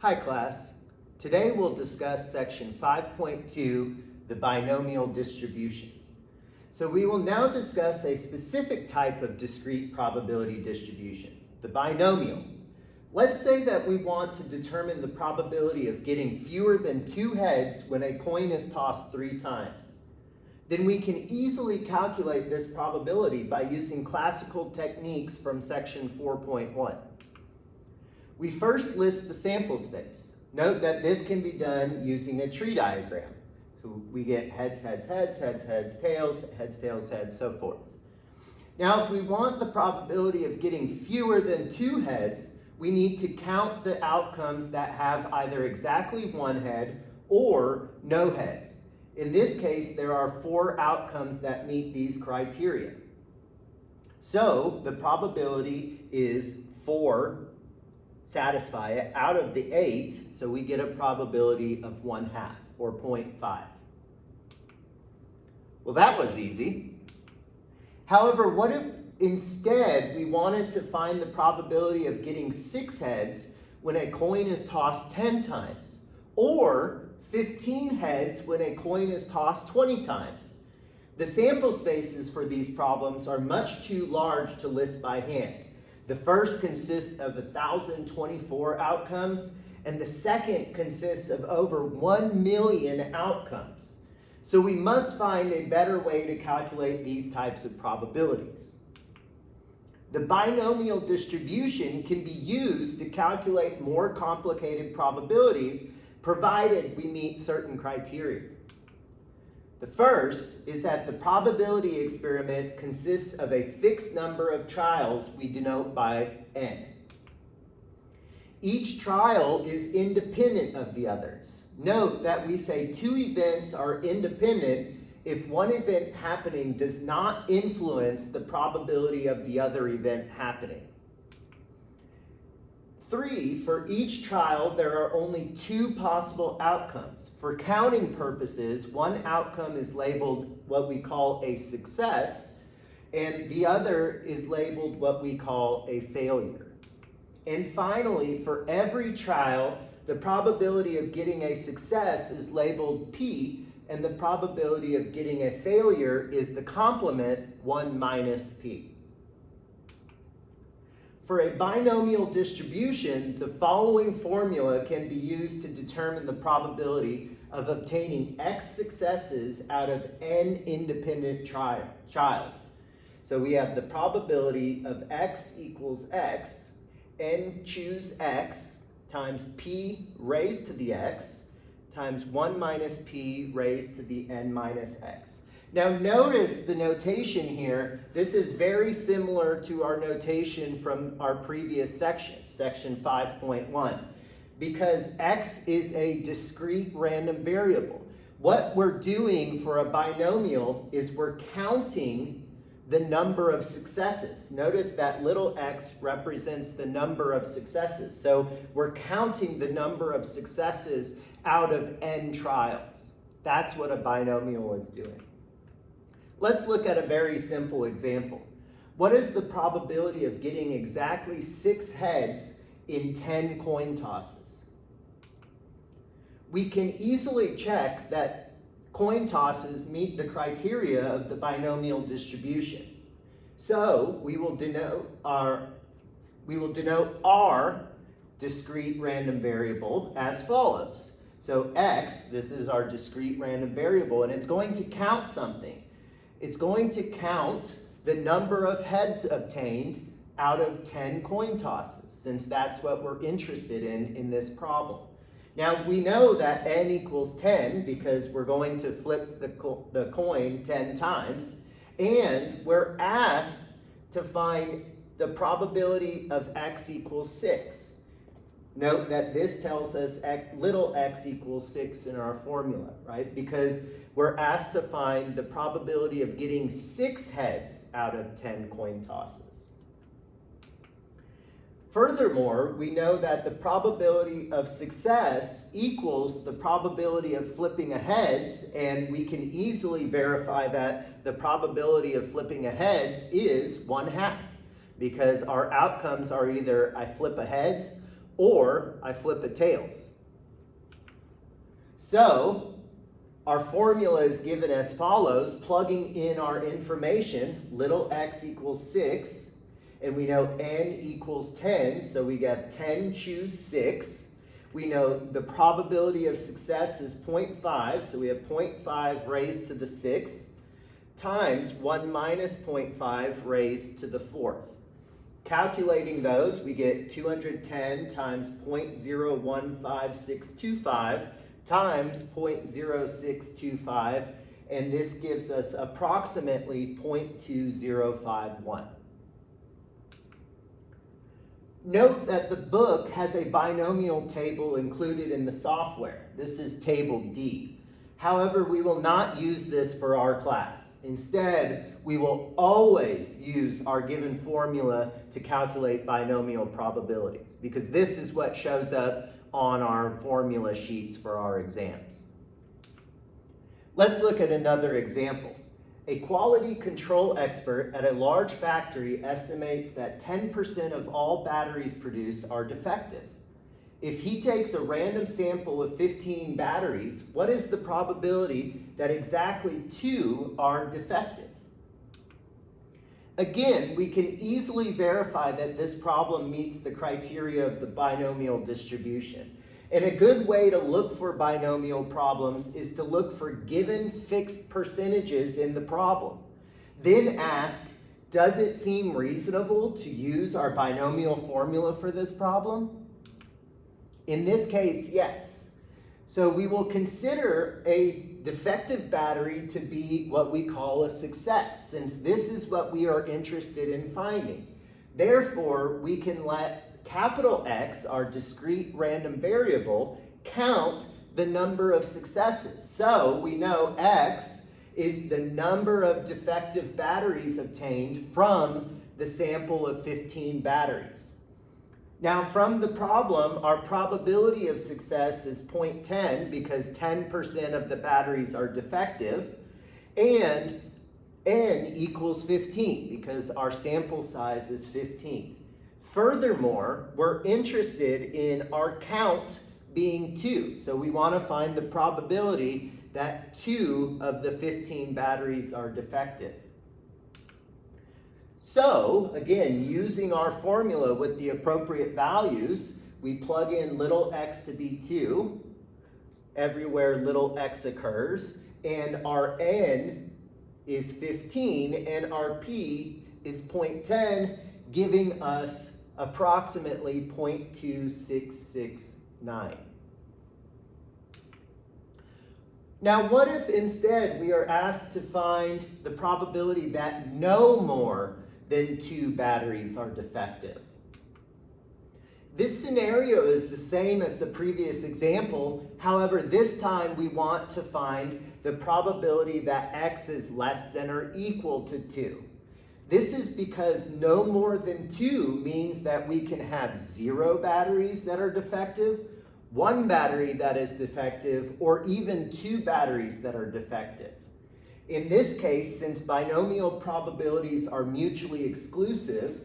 Hi class. Today we'll discuss section 5.2, the binomial distribution. So we will now discuss a specific type of discrete probability distribution, the binomial. Let's say that we want to determine the probability of getting fewer than 2 heads when a coin is tossed 3 times. Then we can easily calculate this probability by using classical techniques from section 4.1. We first list the sample space. Note that this can be done using a tree diagram. So we get heads, heads, heads, heads, heads, tails, heads, tails, heads, so forth. Now, if we want the probability of getting fewer than 2 heads, we need to count the outcomes that have either exactly 1 head or no heads. In this case, there are 4 outcomes that meet these criteria. So the probability is 4 satisfy it out of the 8, so we get a probability of 1/2 or 0.5. Well, that was easy. However, what if instead we wanted to find the probability of getting 6 heads when a coin is tossed 10 times, or 15 heads when a coin is tossed 20 times? The sample spaces for these problems are much too large to list by hand. The first consists of 1,024 outcomes, and the second consists of over 1 million outcomes. So we must find a better way to calculate these types of probabilities. The binomial distribution can be used to calculate more complicated probabilities, provided we meet certain criteria. The first is that the probability experiment consists of a fixed number of trials we denote by n. Each trial is independent of the others. Note that we say 2 events are independent if one event happening does not influence the probability of the other event happening. 3, for each trial, there are only 2 possible outcomes. For counting purposes, one outcome is labeled what we call a success, and the other is labeled what we call a failure. And finally, for every trial, the probability of getting a success is labeled P, and the probability of getting a failure is the complement 1 minus P. For a binomial distribution, the following formula can be used to determine the probability of obtaining x successes out of n independent trials. So we have the probability of x equals x, n choose x, times p raised to the x, times 1 minus p raised to the n minus x. Now notice the notation here. This is very similar to our notation from our previous section, section 5.1, because x is a discrete random variable. What we're doing for a binomial is we're counting the number of successes. Notice that little x represents the number of successes. So we're counting the number of successes out of n trials. That's what a binomial is doing. Let's look at a very simple example. What is the probability of getting exactly 6 heads in 10 coin tosses? We can easily check that coin tosses meet the criteria of the binomial distribution. So we will denote our discrete random variable as follows. So x, this is our discrete random variable, and it's going to count something. It's going to count the number of heads obtained out of 10 coin tosses, since that's what we're interested in this problem. Now, we know that n equals 10 because we're going to flip the coin 10 times, and we're asked to find the probability of x equals 6. Note that this tells us little x equals 6 in our formula, right? Because we're asked to find the probability of getting 6 heads out of 10 coin tosses. Furthermore, we know that the probability of success equals the probability of flipping a heads, and we can easily verify that the probability of flipping a heads is 1/2, because our outcomes are either I flip a heads or I flip a tails. So our formula is given as follows, plugging in our information, little x equals 6, and we know n equals 10, so we have 10 choose 6. We know the probability of success is 0.5, so we have 0.5 raised to the 6th times 1 minus 0.5 raised to the 4th. Calculating those, we get 210 times 0.015625 times 0.0625, and this gives us approximately 0.2051. Note that the book has a binomial table included in the software. This is table D. However, we will not use this for our class. Instead, we will always use our given formula to calculate binomial probabilities, because this is what shows up on our formula sheets for our exams. Let's look at another example. A quality control expert at a large factory estimates that 10% of all batteries produced are defective. If he takes a random sample of 15 batteries, what is the probability that exactly 2 are defective? Again, we can easily verify that this problem meets the criteria of the binomial distribution. And a good way to look for binomial problems is to look for given fixed percentages in the problem. Then ask, does it seem reasonable to use our binomial formula for this problem? In this case, yes. So we will consider a defective battery to be what we call a success, since this is what we are interested in finding. Therefore, we can let capital X, our discrete random variable, count the number of successes. So we know X is the number of defective batteries obtained from the sample of 15 batteries. Now from the problem, our probability of success is 0.10 because 10% of the batteries are defective, and n equals 15 because our sample size is 15. Furthermore, we're interested in our count being 2. So we want to find the probability that 2 of the 15 batteries are defective. So, again, using our formula with the appropriate values, we plug in little x to be 2, everywhere little x occurs, and our n is 15, and our p is 0.10, giving us approximately 0.2669. Now, what if instead we are asked to find the probability that no more than 2 batteries are defective? This scenario is the same as the previous example. However, this time we want to find the probability that x is less than or equal to 2. This is because no more than 2 means that we can have 0 batteries that are defective, 1 battery that is defective, or even 2 batteries that are defective. In this case, since binomial probabilities are mutually exclusive,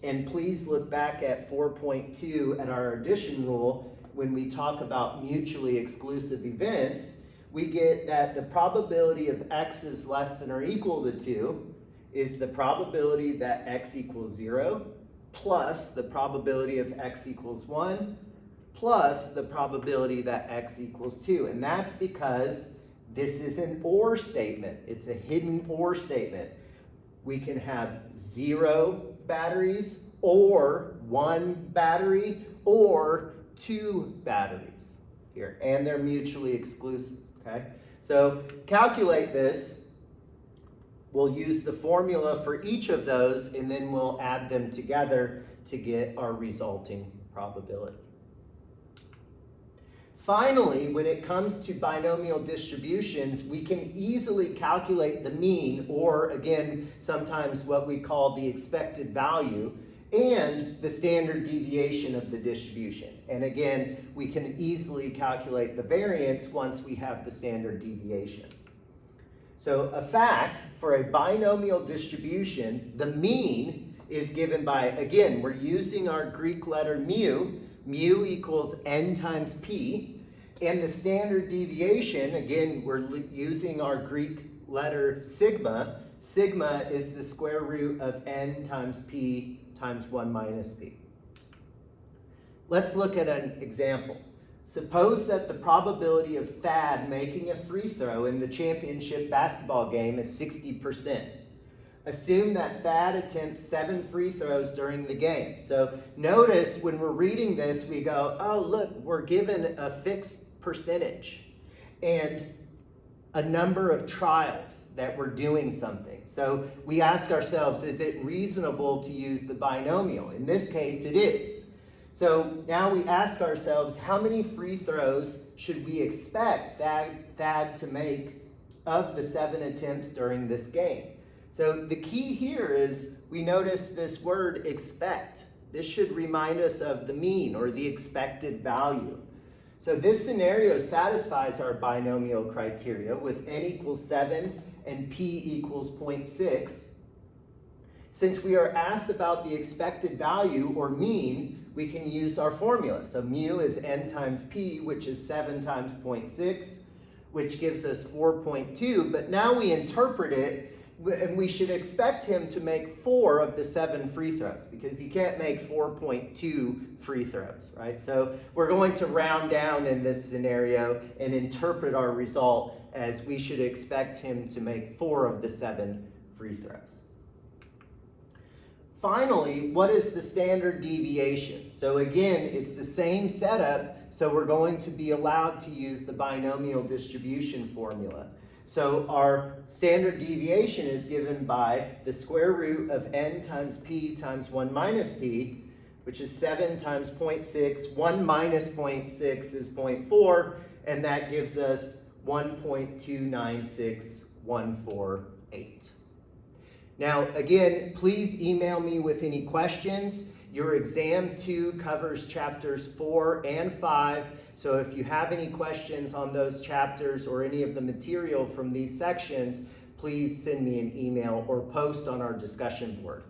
and please look back at 4.2 at our addition rule when we talk about mutually exclusive events, we get that the probability of x is less than or equal to 2 is the probability that x equals 0 plus the probability of x equals 1 plus the probability that x equals 2. And that's because this is an OR statement. It's a hidden OR statement. We can have 0 batteries or 1 battery or 2 batteries here, and they're mutually exclusive, okay? So calculate this. We'll use the formula for each of those, and then we'll add them together to get our resulting probability. Finally, when it comes to binomial distributions, we can easily calculate the mean, or again, sometimes what we call the expected value, and the standard deviation of the distribution. And again, we can easily calculate the variance once we have the standard deviation. So a fact for a binomial distribution, the mean is given by, again, we're using our Greek letter mu, mu equals n times p, and the standard deviation, again, we're using our Greek letter sigma. Sigma is the square root of n times p times 1 minus p. Let's look at an example. Suppose that the probability of Thad making a free throw in the championship basketball game is 60%. Assume that Thad attempts 7 free throws during the game. So notice when we're reading this, we go, oh, look, we're given a fixed percentage and a number of trials that we're doing something. So we ask ourselves, is it reasonable to use the binomial? In this case, it is. So now we ask ourselves, how many free throws should we expect Thad to make of the 7 attempts during this game? So the key here is we notice this word expect. This should remind us of the mean or the expected value. So this scenario satisfies our binomial criteria with n equals 7 and p equals 0.6. Since we are asked about the expected value or mean, we can use our formula. So mu is n times p, which is 7 times 0.6, which gives us 4.2. But now we interpret it, and we should expect him to make 4 of the 7 free throws, because he can't make 4.2 free throws, right? So we're going to round down in this scenario and interpret our result as we should expect him to make 4 of the 7 free throws. Finally, what is the standard deviation? So again, it's the same setup, so we're going to be allowed to use the binomial distribution formula. So our standard deviation is given by the square root of n times p times 1 minus p, which is 7 times 0.6. 1 minus 0.6 is 0.4, and that gives us 1.296148. Now, again, please email me with any questions. Your exam 2 covers chapters 4 and 5. So if you have any questions on those chapters or any of the material from these sections, please send me an email or post on our discussion board.